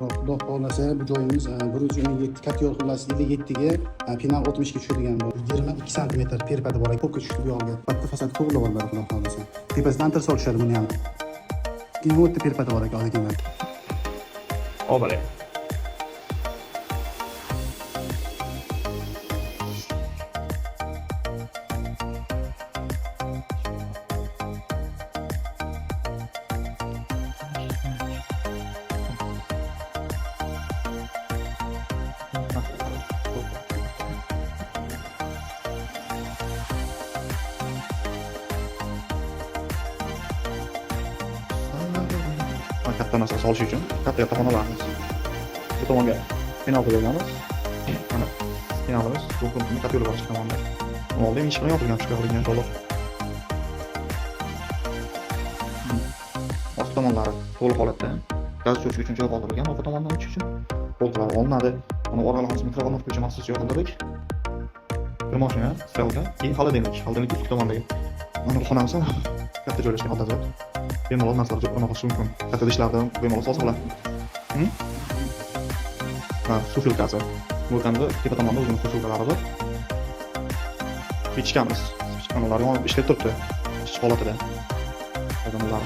Xudo xohlasa bu joyimiz 117 katta yo'l xullas 57 ga penal 60 ga tushadigan bu 22 sm tepada bor ekan. Ko'kka tushdi bu yo'lga. Bitta fasad to'g'rilab oldilar xudo xohlasa. Tepasidan antir solishadi buni ham. Keyin o'tda tepada bor ekan hozirgina. Obale. Katta narsa solish uchun katta xonalarimiz. Bu tomonga penal qo'yganmiz. Mana penalimiz bu punktni katta yo'l borish tomonda. Oldin ish bilan yopilgan chiqarilgan to'liq. Ost tomonlari to'liq holatda. Gaz o'chish uchun joy qoldirilgan, orqa tomondan o'chish uchun qo'lqalar olinadi. Mana orqalarimiz mikrovolnov bo'yicha maxsus joy qoldirdik. Bir mashina, strelka, keyin xolodilnik ustki tomondagi. Mana bu xonamiz ham katta joylashgan odam zot. Bemalol narsalar jo'qorma qilish mumkin. Katta idishlardan bemalol sosa oladi. Suv filtrasi. Bu hamda tepa tomonda o'zining suv filtralari bor. Pechkamiz. Pechkalar yonib ishlab turibdi. Ish holatida. Odamlar